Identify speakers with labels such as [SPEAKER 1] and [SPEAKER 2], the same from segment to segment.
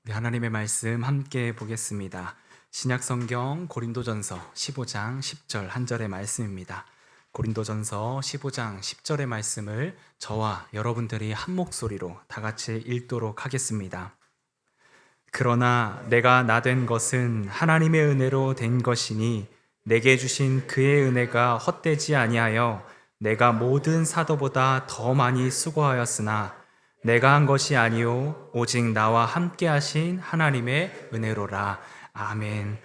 [SPEAKER 1] 네, 하나님의 말씀 함께 보겠습니다. 신약 성경 고린도전서 15장 10절 한 절의 말씀입니다. 고린도전서 15장 10절의 말씀을 저와 여러분들이 한 목소리로 다 같이 읽도록 하겠습니다. 그러나 내가 나 된 것은 하나님의 은혜로 된 것이니 내게 주신 그의 은혜가 헛되지 아니하여 내가 모든 사도보다 더 많이 수고하였으나 내가 한 것이 아니요 오직 나와 함께 하신 하나님의 은혜로라. 아멘.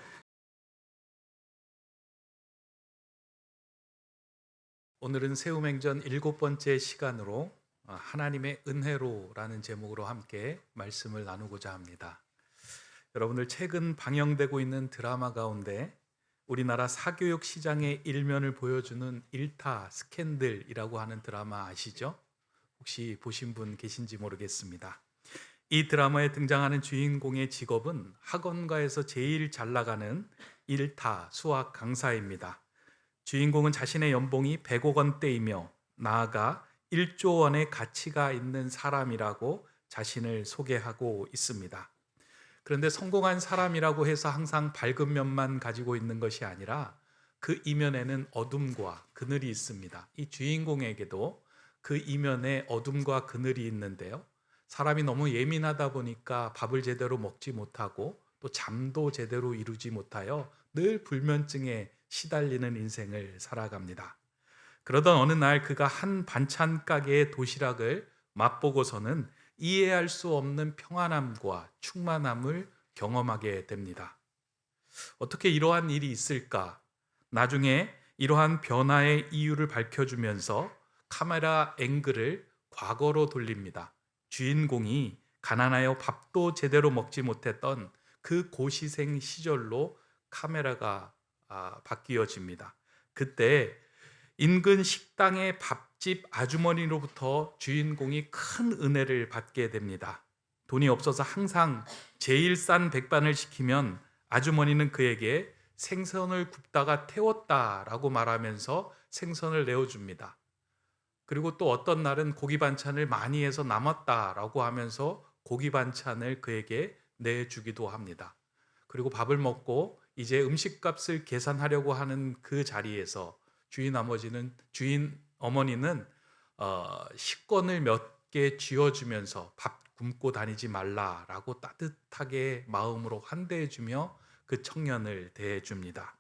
[SPEAKER 2] 오늘은 세움행전 7번째 시간으로 하나님의 은혜로라는 제목으로 함께 말씀을 나누고자 합니다. 여러분들 최근 방영되고 있는 드라마 가운데 우리나라 사교육 시장의 일면을 보여주는 일타 스캔들이라고 하는 드라마 아시죠? 혹시 보신 분 계신지 모르겠습니다. 이 드라마에 등장하는 주인공의 직업은 학원가에서 제일 잘 나가는 일타 수학 강사입니다. 주인공은 자신의 연봉이 100억 원대이며 나아가 1조 원의 가치가 있는 사람이라고 자신을 소개하고 있습니다. 그런데 성공한 사람이라고 해서 항상 밝은 면만 가지고 있는 것이 아니라 그 이면에는 어둠과 그늘이 있습니다. 이 주인공에게도 그 이면에 어둠과 그늘이 있는데요. 사람이 너무 예민하다 보니까 밥을 제대로 먹지 못하고 또 잠도 제대로 이루지 못하여 늘 불면증에 시달리는 인생을 살아갑니다. 그러던 어느 날 그가 한 반찬 가게의 도시락을 맛보고서는 이해할 수 없는 평안함과 충만함을 경험하게 됩니다. 어떻게 이러한 일이 있을까? 나중에 이러한 변화의 이유를 밝혀주면서 카메라 앵글을 과거로 돌립니다. 주인공이 가난하여 밥도 제대로 먹지 못했던 그 고시생 시절로 카메라가 바뀌어집니다. 그때 인근 식당의 밥집 아주머니로부터 주인공이 큰 은혜를 받게 됩니다. 돈이 없어서 항상 제일 싼 백반을 시키면 아주머니는 그에게 생선을 굽다가 태웠다라고 말하면서 생선을 내어줍니다. 그리고 또 어떤 날은 고기 반찬을 많이 해서 남았다라고 하면서 고기 반찬을 그에게 내주기도 합니다. 그리고 밥을 먹고 이제 음식값을 계산하려고 하는 그 자리에서 주인 어머니는 식권을 몇 개 쥐어주면서 밥 굶고 다니지 말라라고 따뜻하게 마음으로 환대해주며 그 청년을 대해줍니다.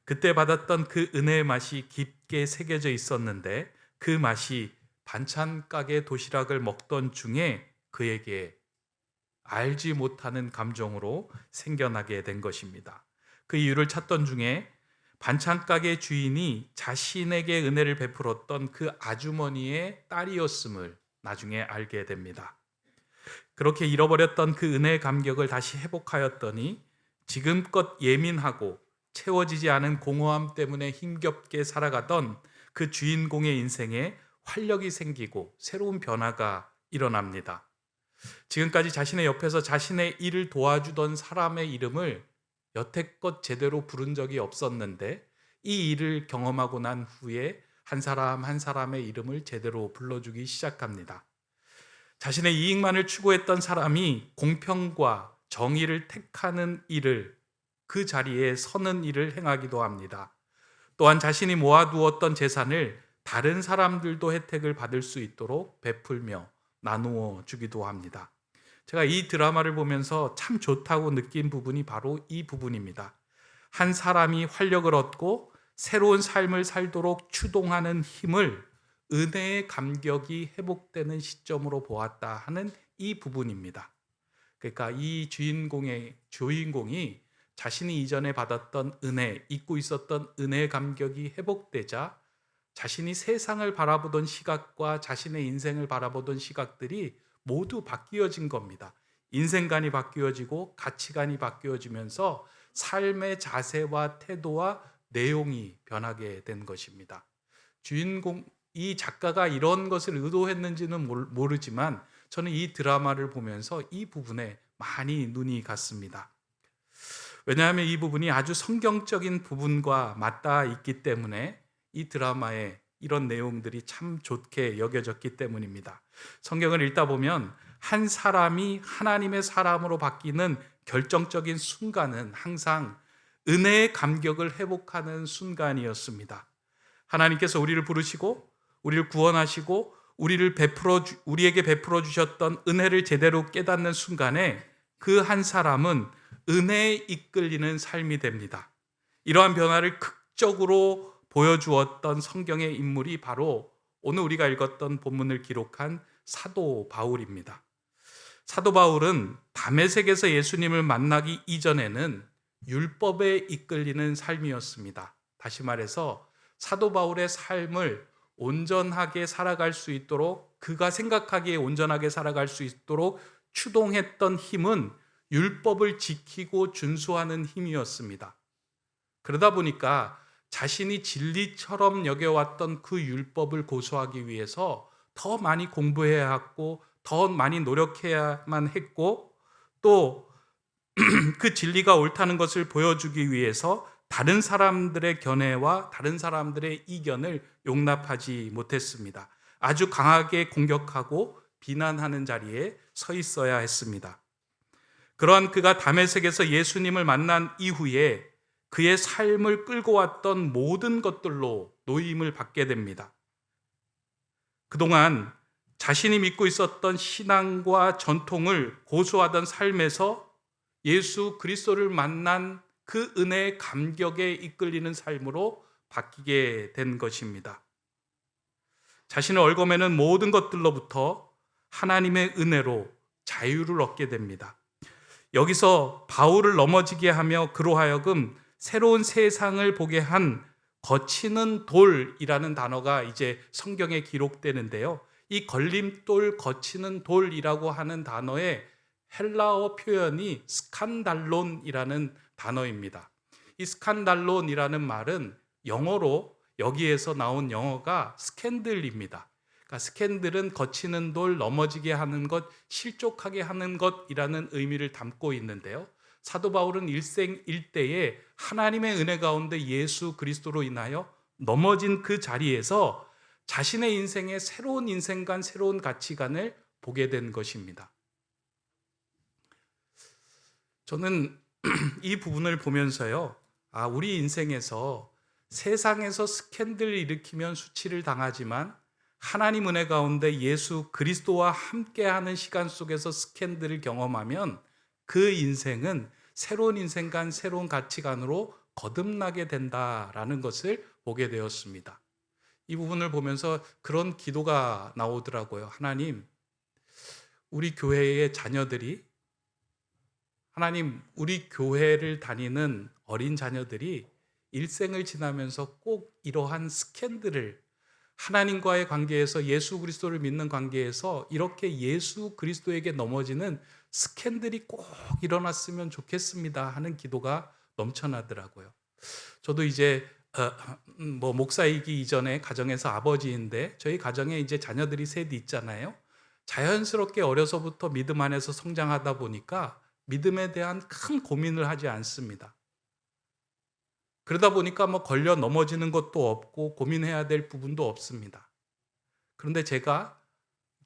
[SPEAKER 2] 그때 받았던 그 은혜의 맛이 깊게 새겨져 있었는데 그 맛이 반찬 가게 도시락을 먹던 중에 그에게 알지 못하는 감정으로 생겨나게 된 것입니다. 그 이유를 찾던 중에 반찬 가게 주인이 자신에게 은혜를 베풀었던 그 아주머니의 딸이었음을 나중에 알게 됩니다. 그렇게 잃어버렸던 그 은혜의 감격을 다시 회복하였더니 지금껏 예민하고 채워지지 않은 공허함 때문에 힘겹게 살아가던 그 주인공의 인생에 활력이 생기고 새로운 변화가 일어납니다. 지금까지 자신의 옆에서 자신의 일을 도와주던 사람의 이름을 여태껏 제대로 부른 적이 없었는데 이 일을 경험하고 난 후에 한 사람 한 사람의 이름을 제대로 불러주기 시작합니다. 자신의 이익만을 추구했던 사람이 공평과 정의를 택하는 일을 그 자리에 서는 일을 행하기도 합니다. 또한 자신이 모아두었던 재산을 다른 사람들도 혜택을 받을 수 있도록 베풀며 나누어 주기도 합니다. 제가 이 드라마를 보면서 참 좋다고 느낀 부분이 바로 이 부분입니다. 한 사람이 활력을 얻고 새로운 삶을 살도록 추동하는 힘을 은혜의 감격이 회복되는 시점으로 보았다 하는 이 부분입니다. 그러니까 이 주인공이 자신이 이전에 받았던 은혜, 잊고 있었던 은혜의 감격이 회복되자 자신이 세상을 바라보던 시각과 자신의 인생을 바라보던 시각들이 모두 바뀌어진 겁니다. 인생관이 바뀌어지고 가치관이 바뀌어지면서 삶의 자세와 태도와 내용이 변하게 된 것입니다. 이 작가가 이런 것을 의도했는지는 모르지만 저는 이 드라마를 보면서 이 부분에 많이 눈이 갔습니다. 왜냐하면 이 부분이 아주 성경적인 부분과 맞닿아 있기 때문에 이 드라마에 이런 내용들이 참 좋게 여겨졌기 때문입니다. 성경을 읽다 보면 한 사람이 하나님의 사람으로 바뀌는 결정적인 순간은 항상 은혜의 감격을 회복하는 순간이었습니다. 하나님께서 우리를 부르시고 우리를 구원하시고 우리에게 베풀어 주셨던 은혜를 제대로 깨닫는 순간에 그 한 사람은 은혜에 이끌리는 삶이 됩니다. 이러한 변화를 극적으로 보여주었던 성경의 인물이 바로 오늘 우리가 읽었던 본문을 기록한 사도 바울입니다. 사도 바울은 다메섹에서 예수님을 만나기 이전에는 율법에 이끌리는 삶이었습니다. 다시 말해서 사도 바울의 삶을 온전하게 살아갈 수 있도록, 그가 생각하기에 온전하게 살아갈 수 있도록 추동했던 힘은 율법을 지키고 준수하는 힘이었습니다. 그러다 보니까 자신이 진리처럼 여겨왔던 그 율법을 고수하기 위해서 더 많이 공부해야 했고, 더 많이 노력해야만 했고, 또 그 진리가 옳다는 것을 보여주기 위해서 다른 사람들의 견해와 다른 사람들의 이견을 용납하지 못했습니다. 아주 강하게 공격하고 비난하는 자리에 서 있어야 했습니다. 그러한 그가 다메섹에서 예수님을 만난 이후에 그의 삶을 끌고 왔던 모든 것들로 노임을 받게 됩니다. 그동안 자신이 믿고 있었던 신앙과 전통을 고수하던 삶에서 예수 그리스도를 만난 그 은혜의 감격에 이끌리는 삶으로 바뀌게 된 것입니다. 자신을 얽어매는 모든 것들로부터 하나님의 은혜로 자유를 얻게 됩니다. 여기서 바울을 넘어지게 하며 그로 하여금 새로운 세상을 보게 한 거치는 돌이라는 단어가 이제 성경에 기록되는데요. 이 걸림돌, 거치는 돌이라고 하는 단어의 헬라어 표현이 스칸달론이라는 단어입니다. 이 스칸달론이라는 말은 영어로 여기에서 나온 영어가 스캔들입니다. 그러니까 스캔들은 거치는 돌, 넘어지게 하는 것, 실족하게 하는 것이라는 의미를 담고 있는데요. 사도 바울은 일생일대에 하나님의 은혜 가운데 예수 그리스도로 인하여 넘어진 그 자리에서 자신의 인생의 새로운 인생관, 새로운 가치관을 보게 된 것입니다. 저는 이 부분을 보면서요, 우리 인생에서 세상에서 스캔들을 일으키면 수치를 당하지만 하나님 은혜 가운데 예수 그리스도와 함께하는 시간 속에서 스캔들을 경험하면 그 인생은 새로운 인생관, 새로운 가치관으로 거듭나게 된다라는 것을 보게 되었습니다. 이 부분을 보면서 그런 기도가 나오더라고요. 하나님, 우리 교회의 자녀들이, 하나님, 우리 교회를 다니는 어린 자녀들이 일생을 지나면서 꼭 이러한 스캔들을, 하나님과의 관계에서, 예수 그리스도를 믿는 관계에서 이렇게 예수 그리스도에게 넘어지는 스캔들이 꼭 일어났으면 좋겠습니다 하는 기도가 넘쳐나더라고요. 저도 이제 목사이기 이전에 가정에서 아버지인데, 저희 가정에 이제 자녀들이 셋 있잖아요. 자연스럽게 어려서부터 믿음 안에서 성장하다 보니까 믿음에 대한 큰 고민을 하지 않습니다. 그러다 보니까 걸려 넘어지는 것도 없고 고민해야 될 부분도 없습니다. 그런데 제가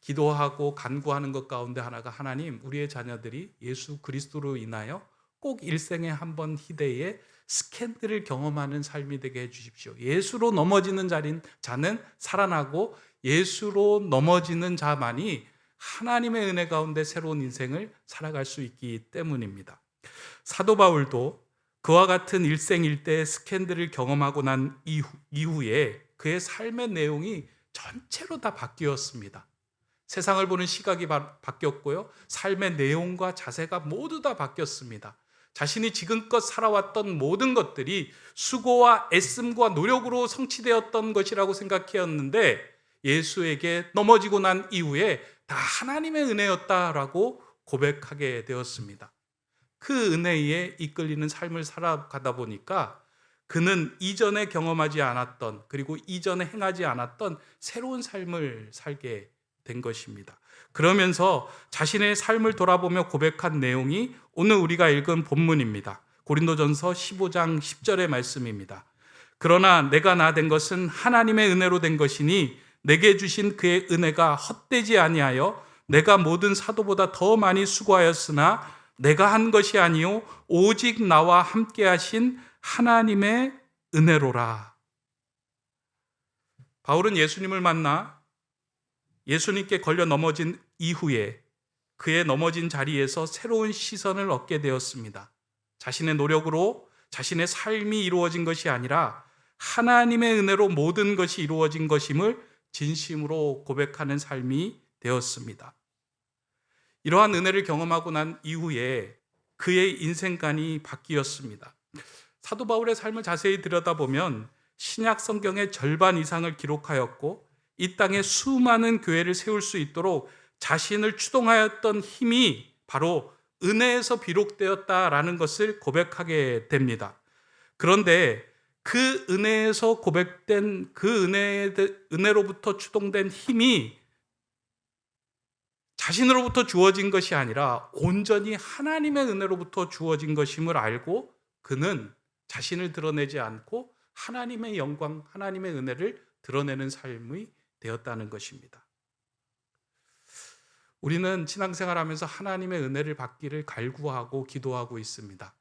[SPEAKER 2] 기도하고 간구하는 것 가운데 하나가, 하나님, 우리의 자녀들이 예수 그리스도로 인하여 꼭 일생에 한 번 희대에 스캔들을 경험하는 삶이 되게 해주십시오. 예수로 넘어지는 자는 살아나고 예수로 넘어지는 자만이 하나님의 은혜 가운데 새로운 인생을 살아갈 수 있기 때문입니다. 사도 바울도 그와 같은 일생일대의 스캔들을 경험하고 난 이후에 그의 삶의 내용이 전체로 다 바뀌었습니다. 세상을 보는 시각이 바뀌었고요. 삶의 내용과 자세가 모두 다 바뀌었습니다. 자신이 지금껏 살아왔던 모든 것들이 수고와 애씀과 노력으로 성취되었던 것이라고 생각했는데 예수에게 넘어지고 난 이후에 다 하나님의 은혜였다라고 고백하게 되었습니다. 그 은혜에 이끌리는 삶을 살아가다 보니까 그는 이전에 경험하지 않았던, 그리고 이전에 행하지 않았던 새로운 삶을 살게 된 것입니다. 그러면서 자신의 삶을 돌아보며 고백한 내용이 오늘 우리가 읽은 본문입니다. 고린도전서 15장 10절의 말씀입니다. 그러나 내가 나 된 것은 하나님의 은혜로 된 것이니 내게 주신 그의 은혜가 헛되지 아니하여 내가 모든 사도보다 더 많이 수고하였으나 내가 한 것이 아니요 오직 나와 함께 하신 하나님의 은혜로라. 바울은 예수님을 만나 예수님께 걸려 넘어진 이후에 그의 넘어진 자리에서 새로운 시선을 얻게 되었습니다. 자신의 노력으로 자신의 삶이 이루어진 것이 아니라 하나님의 은혜로 모든 것이 이루어진 것임을 진심으로 고백하는 삶이 되었습니다. 이러한 은혜를 경험하고 난 이후에 그의 인생관이 바뀌었습니다. 사도 바울의 삶을 자세히 들여다보면 신약 성경의 절반 이상을 기록하였고 이 땅에 수많은 교회를 세울 수 있도록 자신을 추동하였던 힘이 바로 은혜에서 비롯되었다라는 것을 고백하게 됩니다. 그런데 그 은혜에서 고백된 그 은혜로부터 추동된 힘이 자신으로부터 주어진 것이 아니라 온전히 하나님의 은혜로부터 주어진 것임을 알고 그는 자신을 드러내지 않고 하나님의 영광, 하나님의 은혜를 드러내는 삶이 되었다는 것입니다. 우리는 신앙생활하면서 하나님의 은혜를 받기를 갈구하고 기도하고 있습니다.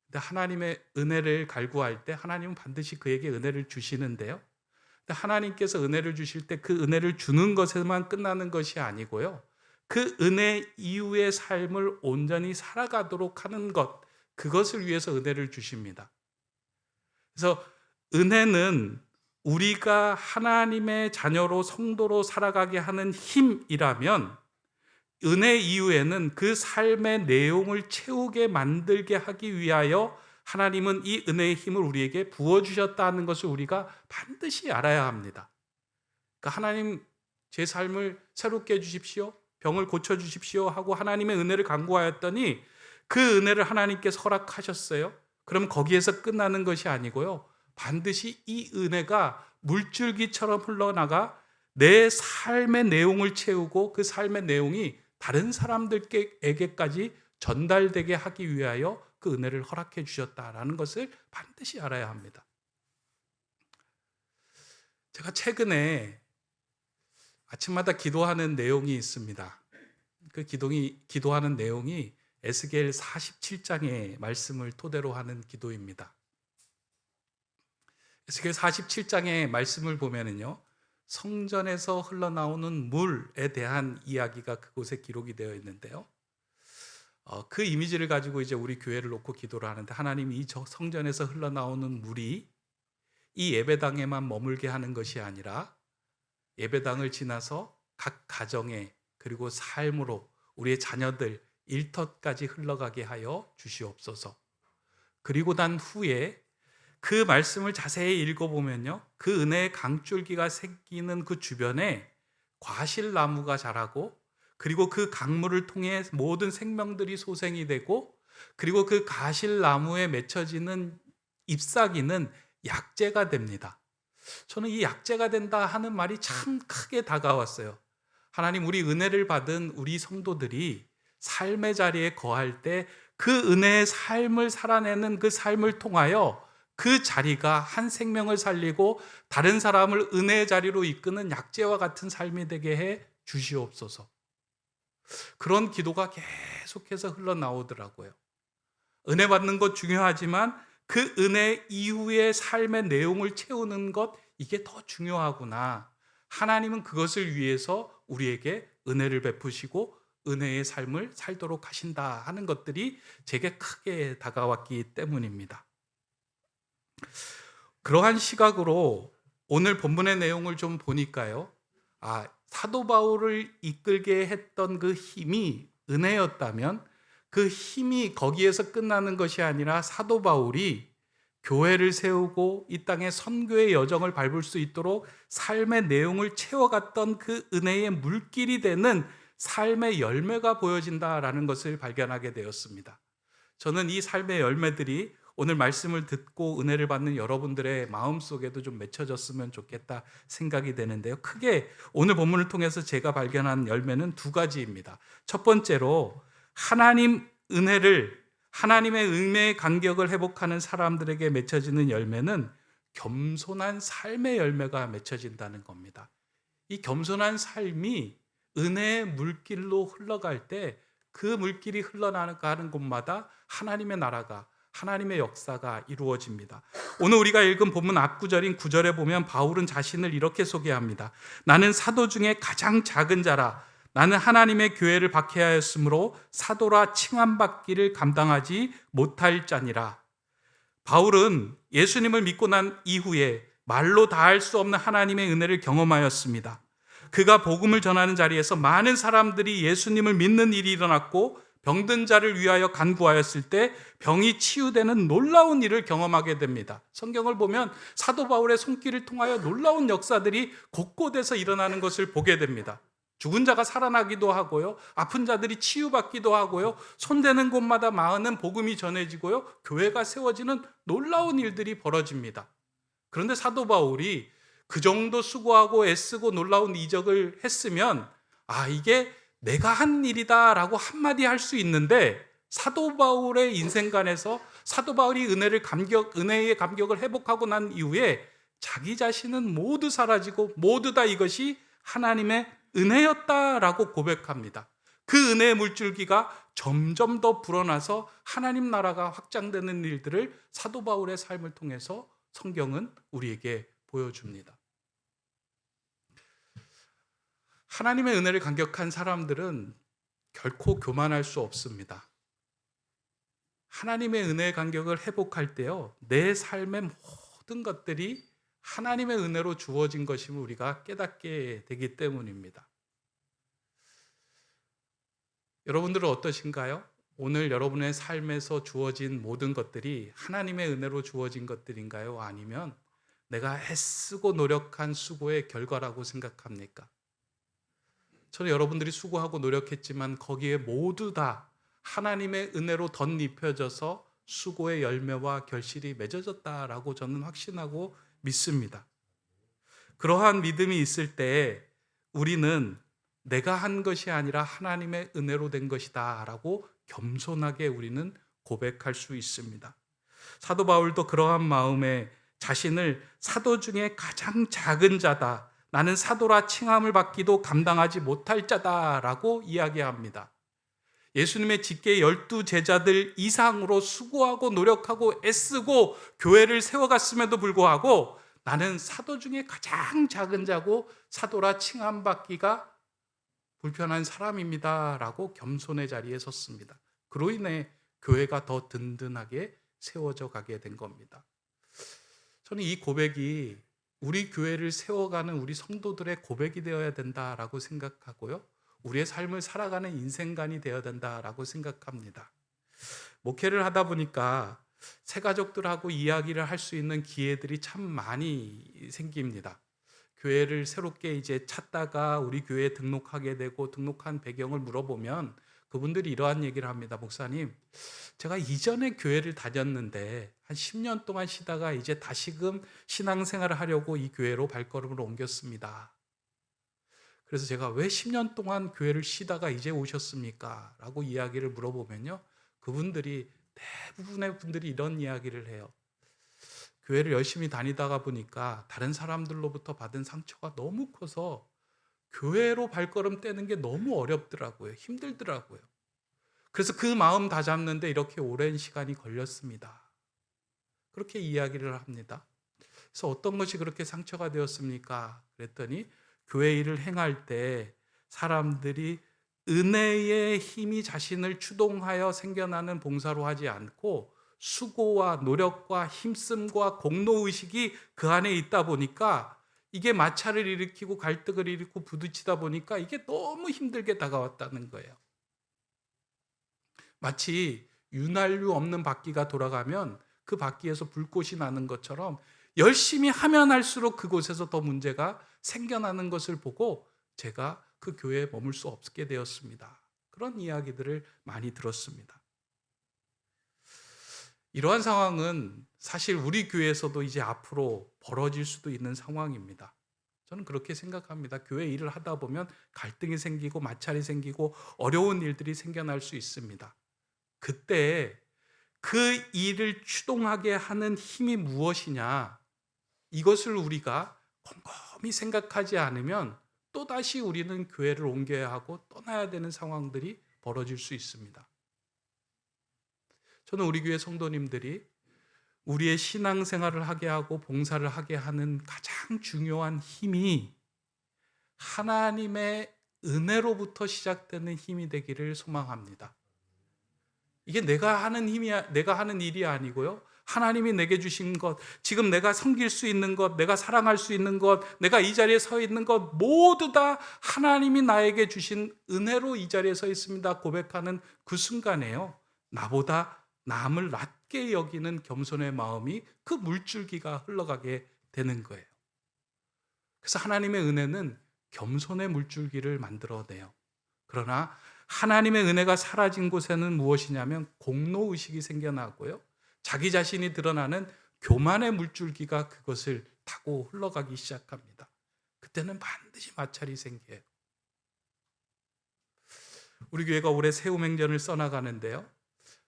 [SPEAKER 2] 근데 하나님의 은혜를 갈구할 때 하나님은 반드시 그에게 은혜를 주시는데요. 근데 하나님께서 은혜를 주실 때 그 은혜를 주는 것에만 끝나는 것이 아니고요. 그 은혜 이후의 삶을 온전히 살아가도록 하는 것, 그것을 위해서 은혜를 주십니다. 그래서 은혜는 우리가 하나님의 자녀로 성도로 살아가게 하는 힘이라면 은혜 이후에는 그 삶의 내용을 채우게 만들게 하기 위하여 하나님은 이 은혜의 힘을 우리에게 부어주셨다는 것을 우리가 반드시 알아야 합니다. 그러니까 하나님 제 삶을 새롭게 해주십시오. 병을 고쳐주십시오 하고 하나님의 은혜를 간구하였더니 그 은혜를 하나님께서 허락하셨어요. 그럼 거기에서 끝나는 것이 아니고요. 반드시 이 은혜가 물줄기처럼 흘러나가 내 삶의 내용을 채우고 그 삶의 내용이 다른 사람들에게까지 전달되게 하기 위하여 그 은혜를 허락해 주셨다라는 것을 반드시 알아야 합니다. 제가 최근에 아침마다 기도하는 내용이 있습니다. 그 기도하는 내용이 에스겔 47장의 말씀을 토대로 하는 기도입니다. 에스겔 47장의 말씀을 보면은요, 성전에서 흘러나오는 물에 대한 이야기가 그곳에 기록이 되어 있는데요. 그 이미지를 가지고 이제 우리 교회를 놓고 기도를 하는데 하나님이 이 성전에서 흘러나오는 물이 이 예배당에만 머물게 하는 것이 아니라 예배당을 지나서 각 가정에 그리고 삶으로 우리의 자녀들 일터까지 흘러가게 하여 주시옵소서. 그리고 난 후에 그 말씀을 자세히 읽어보면요, 그 은혜의 강줄기가 생기는 그 주변에 과실나무가 자라고 그리고 그 강물을 통해 모든 생명들이 소생이 되고 그리고 그 과실나무에 맺혀지는 잎사귀는 약재가 됩니다. 저는 이 약재가 된다 하는 말이 참 크게 다가왔어요. 하나님, 우리 은혜를 받은 우리 성도들이 삶의 자리에 거할 때 그 은혜의 삶을 살아내는 그 삶을 통하여 그 자리가 한 생명을 살리고 다른 사람을 은혜의 자리로 이끄는 약재와 같은 삶이 되게 해 주시옵소서. 그런 기도가 계속해서 흘러나오더라고요. 은혜 받는 것 중요하지만 그 은혜 이후의 삶의 내용을 채우는 것, 이게 더 중요하구나. 하나님은 그것을 위해서 우리에게 은혜를 베푸시고 은혜의 삶을 살도록 하신다 하는 것들이 제게 크게 다가왔기 때문입니다. 그러한 시각으로 오늘 본문의 내용을 좀 보니까요, 사도 바울을 이끌게 했던 그 힘이 은혜였다면 그 힘이 거기에서 끝나는 것이 아니라 사도 바울이 교회를 세우고 이 땅에 선교의 여정을 밟을 수 있도록 삶의 내용을 채워갔던 그 은혜의 물길이 되는 삶의 열매가 보여진다라는 것을 발견하게 되었습니다. 저는 이 삶의 열매들이 오늘 말씀을 듣고 은혜를 받는 여러분들의 마음속에도 좀 맺혀졌으면 좋겠다 생각이 되는데요. 크게 오늘 본문을 통해서 제가 발견한 열매는 두 가지입니다. 첫 번째로 하나님의 은혜의 간격을 회복하는 사람들에게 맺혀지는 열매는 겸손한 삶의 열매가 맺혀진다는 겁니다. 이 겸손한 삶이 은혜의 물길로 흘러갈 때 그 물길이 흘러가는 곳마다 하나님의 나라가, 하나님의 역사가 이루어집니다. 오늘 우리가 읽은 본문 앞구절인 9절에 보면 바울은 자신을 이렇게 소개합니다. 나는 사도 중에 가장 작은 자라. 나는 하나님의 교회를 박해하였으므로 사도라 칭함받기를 감당하지 못할 자니라. 바울은 예수님을 믿고 난 이후에 말로 다할 수 없는 하나님의 은혜를 경험하였습니다. 그가 복음을 전하는 자리에서 많은 사람들이 예수님을 믿는 일이 일어났고 병든 자를 위하여 간구하였을 때 병이 치유되는 놀라운 일을 경험하게 됩니다. 성경을 보면 사도 바울의 손길을 통하여 놀라운 역사들이 곳곳에서 일어나는 것을 보게 됩니다. 죽은 자가 살아나기도 하고요, 아픈 자들이 치유받기도 하고요, 손대는 곳마다 많은 복음이 전해지고요, 교회가 세워지는 놀라운 일들이 벌어집니다. 그런데 사도 바울이 그 정도 수고하고 애쓰고 놀라운 이적을 했으면 이게 내가 한 일이다 라고 한마디 할 수 있는데, 사도 바울의 인생관에서 사도 바울이 은혜의 감격을 회복하고 난 이후에 자기 자신은 모두 사라지고 모두 다 이것이 하나님의 은혜였다라고 고백합니다. 그 은혜의 물줄기가 점점 더 불어나서 하나님 나라가 확장되는 일들을 사도 바울의 삶을 통해서 성경은 우리에게 보여줍니다. 하나님의 은혜를 감격한 사람들은 결코 교만할 수 없습니다. 하나님의 은혜의 감격을 회복할 때요, 내 삶의 모든 것들이 하나님의 은혜로 주어진 것임을 우리가 깨닫게 되기 때문입니다. 여러분들은 어떠신가요? 오늘 여러분의 삶에서 주어진 모든 것들이 하나님의 은혜로 주어진 것들인가요? 아니면 내가 애쓰고 노력한 수고의 결과라고 생각합니까? 저는 여러분들이 수고하고 노력했지만 거기에 모두 다 하나님의 은혜로 덧입혀져서 수고의 열매와 결실이 맺어졌다라고 저는 확신하고 믿습니다. 그러한 믿음이 있을 때 우리는 내가 한 것이 아니라 하나님의 은혜로 된 것이다 라고 겸손하게 우리는 고백할 수 있습니다. 사도 바울도 그러한 마음에 자신을 사도 중에 가장 작은 자다, 나는 사도라 칭함을 받기도 감당하지 못할 자다라고 이야기합니다. 예수님의 직계 12 제자들 이상으로 수고하고 노력하고 애쓰고 교회를 세워갔음에도 불구하고 나는 사도 중에 가장 작은 자고 사도라 칭함받기가 불편한 사람입니다 라고 겸손의 자리에 섰습니다. 그로 인해 교회가 더 든든하게 세워져 가게 된 겁니다. 저는 이 고백이 우리 교회를 세워가는 우리 성도들의 고백이 되어야 된다라고 생각하고요, 우리의 삶을 살아가는 인생관이 되어야 된다라고 생각합니다. 목회를 하다 보니까 새가족들하고 이야기를 할 수 있는 기회들이 참 많이 생깁니다. 교회를 새롭게 이제 찾다가 우리 교회에 등록하게 되고 등록한 배경을 물어보면 그분들이 이러한 얘기를 합니다. 목사님, 제가 이전에 교회를 다녔는데 한 10년 동안 쉬다가 이제 다시금 신앙생활을 하려고 이 교회로 발걸음을 옮겼습니다. 그래서 제가 왜 10년 동안 교회를 쉬다가 이제 오셨습니까? 라고 이야기를 물어보면요, 그분들이 대부분의 분들이 이런 이야기를 해요. 교회를 열심히 다니다가 보니까 다른 사람들로부터 받은 상처가 너무 커서 교회로 발걸음 떼는 게 너무 어렵더라고요. 힘들더라고요. 그래서 그 마음 다 잡는데 이렇게 오랜 시간이 걸렸습니다. 그렇게 이야기를 합니다. 그래서 어떤 것이 그렇게 상처가 되었습니까? 그랬더니 교회 일을 행할 때 사람들이 은혜의 힘이 자신을 추동하여 생겨나는 봉사로 하지 않고 수고와 노력과 힘씀과 공로의식이 그 안에 있다 보니까 이게 마찰을 일으키고 갈등을 일으키고 부딪히다 보니까 이게 너무 힘들게 다가왔다는 거예요. 마치 윤활유 없는 바퀴가 돌아가면 그 바퀴에서 불꽃이 나는 것처럼 열심히 하면 할수록 그곳에서 더 문제가 생겨나는 것을 보고 제가 그 교회에 머물 수 없게 되었습니다. 그런 이야기들을 많이 들었습니다. 이러한 상황은 사실 우리 교회에서도 이제 앞으로 벌어질 수도 있는 상황입니다. 저는 그렇게 생각합니다. 교회 일을 하다 보면 갈등이 생기고 마찰이 생기고 어려운 일들이 생겨날 수 있습니다. 그때 그 일을 추동하게 하는 힘이 무엇이냐, 이것을 우리가 곰곰이 생각하지 않으면 또다시 우리는 교회를 옮겨야 하고 떠나야 되는 상황들이 벌어질 수 있습니다. 저는 우리 교회 성도님들이 우리의 신앙생활을 하게 하고 봉사를 하게 하는 가장 중요한 힘이 하나님의 은혜로부터 시작되는 힘이 되기를 소망합니다. 이게 내가 하는 일이 아니고요. 하나님이 내게 주신 것, 지금 내가 섬길 수 있는 것, 내가 사랑할 수 있는 것, 내가 이 자리에 서 있는 것 모두 다 하나님이 나에게 주신 은혜로 이 자리에 서 있습니다 고백하는 그 순간에요, 나보다 남을 낮게 여기는 겸손의 마음이 그 물줄기가 흘러가게 되는 거예요. 그래서 하나님의 은혜는 겸손의 물줄기를 만들어내요. 그러나 하나님의 은혜가 사라진 곳에는 무엇이냐면 공로의식이 생겨나고요, 자기 자신이 드러나는 교만의 물줄기가 그것을 타고 흘러가기 시작합니다. 그때는 반드시 마찰이 생겨요. 우리 교회가 올해 새우맹전을 써나가는데요,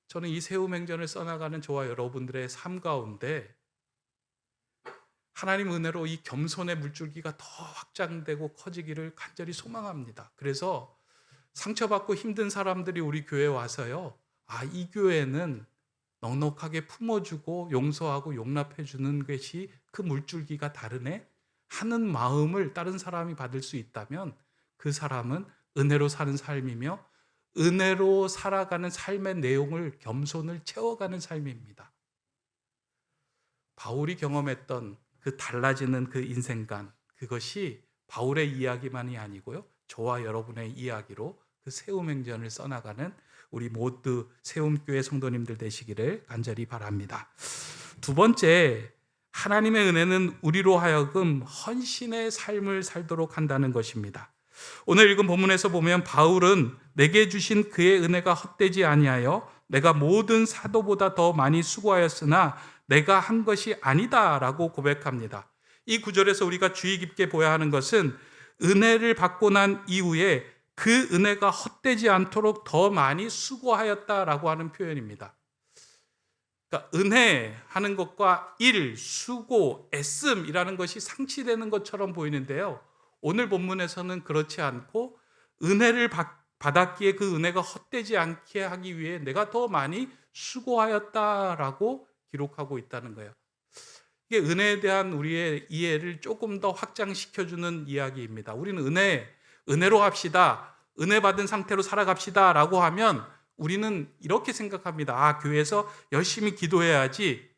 [SPEAKER 2] 저는 이 새우맹전을 써나가는 저와 여러분들의 삶 가운데 하나님 은혜로 이 겸손의 물줄기가 더 확장되고 커지기를 간절히 소망합니다. 그래서 상처받고 힘든 사람들이 우리 교회에 와서요, 이 교회는 넉넉하게 품어주고 용서하고 용납해주는 것이 그 물줄기가 다르네 하는 마음을 다른 사람이 받을 수 있다면 그 사람은 은혜로 사는 삶이며 은혜로 살아가는 삶의 내용을, 겸손을 채워가는 삶입니다. 바울이 경험했던 그 달라지는 그 인생관, 그것이 바울의 이야기만이 아니고요, 저와 여러분의 이야기로 그 세움행전을 써나가는 우리 모두 세움교회 성도님들 되시기를 간절히 바랍니다. 두 번째, 하나님의 은혜는 우리로 하여금 헌신의 삶을 살도록 한다는 것입니다. 오늘 읽은 본문에서 보면 바울은 내게 주신 그의 은혜가 헛되지 아니하여 내가 모든 사도보다 더 많이 수고하였으나 내가 한 것이 아니다라고 고백합니다. 이 구절에서 우리가 주의 깊게 보아야 하는 것은 은혜를 받고 난 이후에 그 은혜가 헛되지 않도록 더 많이 수고하였다라고 하는 표현입니다. 그러니까 은혜하는 것과 일, 수고, 애씀이라는 것이 상치되는 것처럼 보이는데요, 오늘 본문에서는 그렇지 않고 은혜를 받았기에 그 은혜가 헛되지 않게 하기 위해 내가 더 많이 수고하였다라고 기록하고 있다는 거예요. 이게 은혜에 대한 우리의 이해를 조금 더 확장시켜주는 이야기입니다. 우리는 은혜로 합시다, 은혜 받은 상태로 살아갑시다 라고 하면 우리는 이렇게 생각합니다. 교회에서 열심히 기도해야지,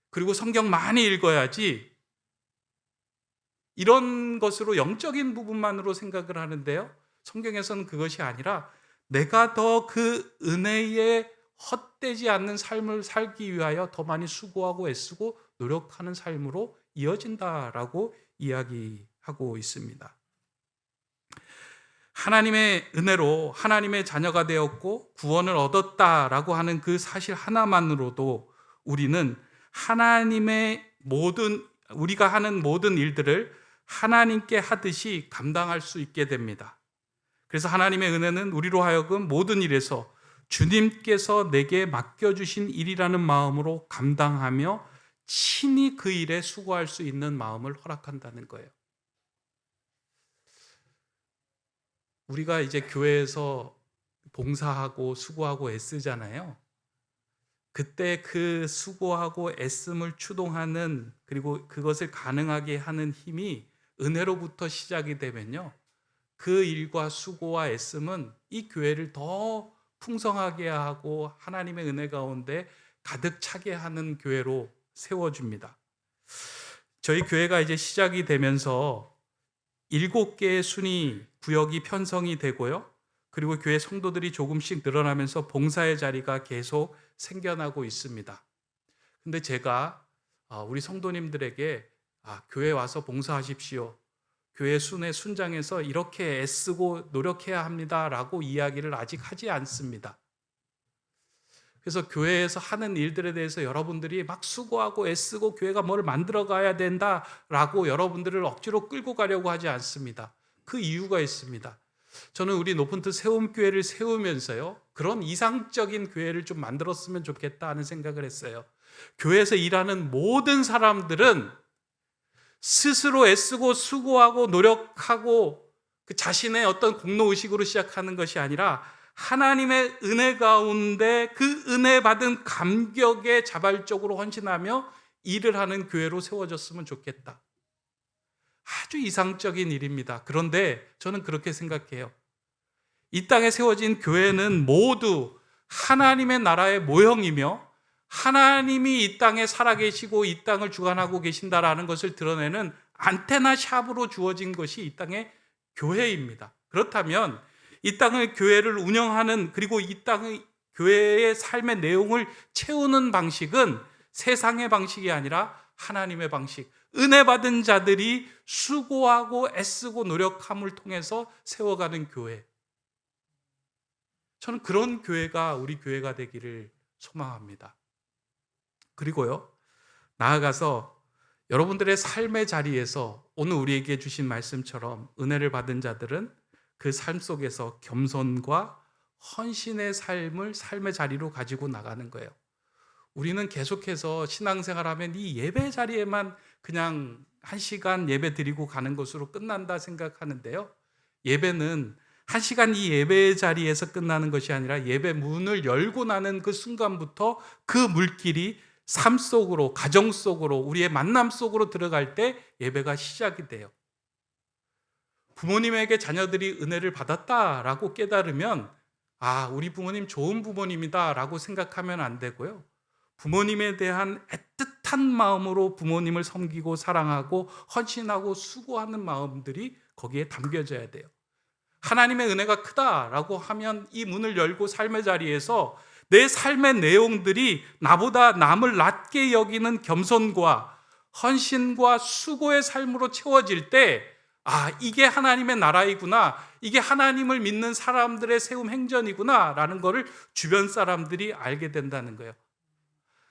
[SPEAKER 2] 그리고 성경 많이 읽어야지, 이런 것으로 영적인 부분만으로 생각을 하는데요, 성경에서는 그것이 아니라 내가 더 그 은혜에 헛되지 않는 삶을 살기 위하여 더 많이 수고하고 애쓰고 노력하는 삶으로 이어진다라고 이야기하고 있습니다. 하나님의 은혜로 하나님의 자녀가 되었고 구원을 얻었다라고 하는 그 사실 하나만으로도 우리는 우리가 하는 모든 일들을 하나님께 하듯이 감당할 수 있게 됩니다. 그래서 하나님의 은혜는 우리로 하여금 모든 일에서 주님께서 내게 맡겨주신 일이라는 마음으로 감당하며 친히 그 일에 수고할 수 있는 마음을 허락한다는 거예요. 우리가 이제 교회에서 봉사하고 수고하고 애쓰잖아요. 그때 그 수고하고 애씀을 추동하는, 그리고 그것을 가능하게 하는 힘이 은혜로부터 시작이 되면요, 그 일과 수고와 애씀은 이 교회를 더 풍성하게 하고 하나님의 은혜 가운데 가득 차게 하는 교회로 세워줍니다. 저희 교회가 이제 시작이 되면서 7개의 순위 구역이 편성이 되고요, 그리고 교회 성도들이 조금씩 늘어나면서 봉사의 자리가 계속 생겨나고 있습니다. 근데 제가 우리 성도님들에게 교회 와서 봉사하십시오, 교회 순장에서 이렇게 애쓰고 노력해야 합니다라고 이야기를 아직 하지 않습니다. 그래서 교회에서 하는 일들에 대해서 여러분들이 막 수고하고 애쓰고 교회가 뭘 만들어 가야 된다라고 여러분들을 억지로 끌고 가려고 하지 않습니다. 그 이유가 있습니다. 저는 우리 높은 뜻 세움교회를 세우면서요, 그런 이상적인 교회를 좀 만들었으면 좋겠다 하는 생각을 했어요. 교회에서 일하는 모든 사람들은 스스로 애쓰고 수고하고 노력하고 그 자신의 어떤 공로의식으로 시작하는 것이 아니라 하나님의 은혜 가운데 그 은혜 받은 감격에 자발적으로 헌신하며 일을 하는 교회로 세워졌으면 좋겠다. 아주 이상적인 일입니다. 그런데 저는 그렇게 생각해요. 이 땅에 세워진 교회는 모두 하나님의 나라의 모형이며 하나님이 이 땅에 살아계시고 이 땅을 주관하고 계신다라는 것을 드러내는 안테나 샵으로 주어진 것이 이 땅의 교회입니다. 그렇다면 이 땅의 교회를 운영하는, 그리고 이 땅의 교회의 삶의 내용을 채우는 방식은 세상의 방식이 아니라 하나님의 방식, 은혜 받은 자들이 수고하고 애쓰고 노력함을 통해서 세워가는 교회. 저는 그런 교회가 우리 교회가 되기를 소망합니다. 그리고요, 나아가서 여러분들의 삶의 자리에서 오늘 우리에게 주신 말씀처럼 은혜를 받은 자들은 그 삶 속에서 겸손과 헌신의 삶의 자리로 가지고 나가는 거예요. 우리는 계속해서 신앙생활하면 이 예배 자리에만 그냥 1시간 예배 드리고 가는 것으로 끝난다 생각하는데요. 예배는 1시간 이 예배 자리에서 끝나는 것이 아니라 예배 문을 열고 나는 그 순간부터 그 물길이 삶 속으로, 가정 속으로, 우리의 만남 속으로 들어갈 때 예배가 시작이 돼요. 부모님에게 자녀들이 은혜를 받았다라고 깨달으면 우리 부모님 좋은 부모님이다 라고 생각하면 안 되고요. 부모님에 대한 애틋한 마음으로 부모님을 섬기고 사랑하고 헌신하고 수고하는 마음들이 거기에 담겨져야 돼요. 하나님의 은혜가 크다라고 하면 이 문을 열고 삶의 자리에서 내 삶의 내용들이 나보다 남을 낮게 여기는 겸손과 헌신과 수고의 삶으로 채워질 때 이게 하나님의 나라이구나, 이게 하나님을 믿는 사람들의 세움 행전이구나 라는 것을 주변 사람들이 알게 된다는 거예요.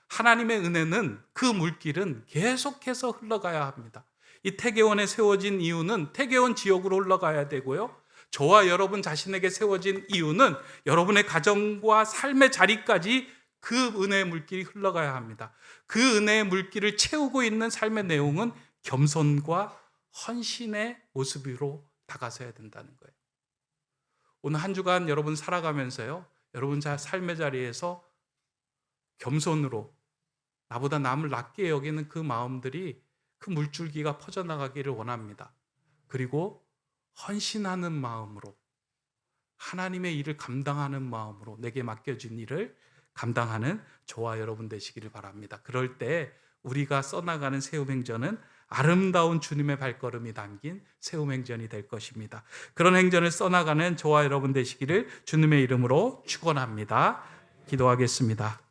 [SPEAKER 2] 하나님의 은혜는, 그 물길은 계속해서 흘러가야 합니다. 이 태계원에 세워진 이유는 태계원 지역으로 흘러가야 되고요, 저와 여러분 자신에게 세워진 이유는 여러분의 가정과 삶의 자리까지 그 은혜의 물길이 흘러가야 합니다. 그 은혜의 물길을 채우고 있는 삶의 내용은 겸손과 헌신의 모습으로 다가서야 된다는 거예요. 오늘 한 주간 여러분 살아가면서요, 여러분 삶의 자리에서 겸손으로 나보다 남을 낮게 여기는 그 마음들이 그 물줄기가 퍼져나가기를 원합니다. 그리고 헌신하는 마음으로, 하나님의 일을 감당하는 마음으로 내게 맡겨진 일을 감당하는 저와 여러분 되시기를 바랍니다. 그럴 때 우리가 써나가는 세움행전은 아름다운 주님의 발걸음이 담긴 세움행전이 될 것입니다. 그런 행전을 써나가는 저와 여러분 되시기를 주님의 이름으로 축원합니다. 기도하겠습니다.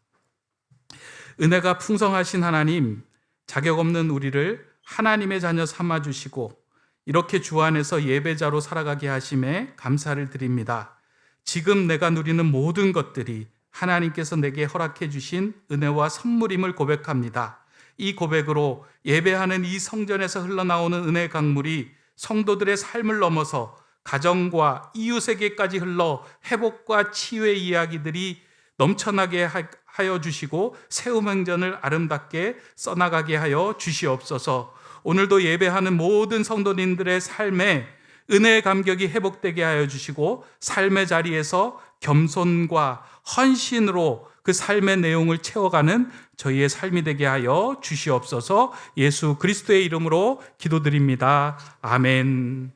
[SPEAKER 2] 은혜가 풍성하신 하나님, 자격 없는 우리를 하나님의 자녀 삼아주시고 이렇게 주 안에서 예배자로 살아가게 하심에 감사를 드립니다. 지금 내가 누리는 모든 것들이 하나님께서 내게 허락해 주신 은혜와 선물임을 고백합니다. 이 고백으로 예배하는 이 성전에서 흘러나오는 은혜 강물이 성도들의 삶을 넘어서 가정과 이웃에게까지 흘러 회복과 치유의 이야기들이 넘쳐나게 하여 주시고 세움행전을 아름답게 써나가게 하여 주시옵소서. 오늘도 예배하는 모든 성도님들의 삶에 은혜의 감격이 회복되게 하여 주시고 삶의 자리에서 겸손과 헌신으로 그 삶의 내용을 채워가는 저희의 삶이 되게 하여 주시옵소서. 예수 그리스도의 이름으로 기도드립니다. 아멘.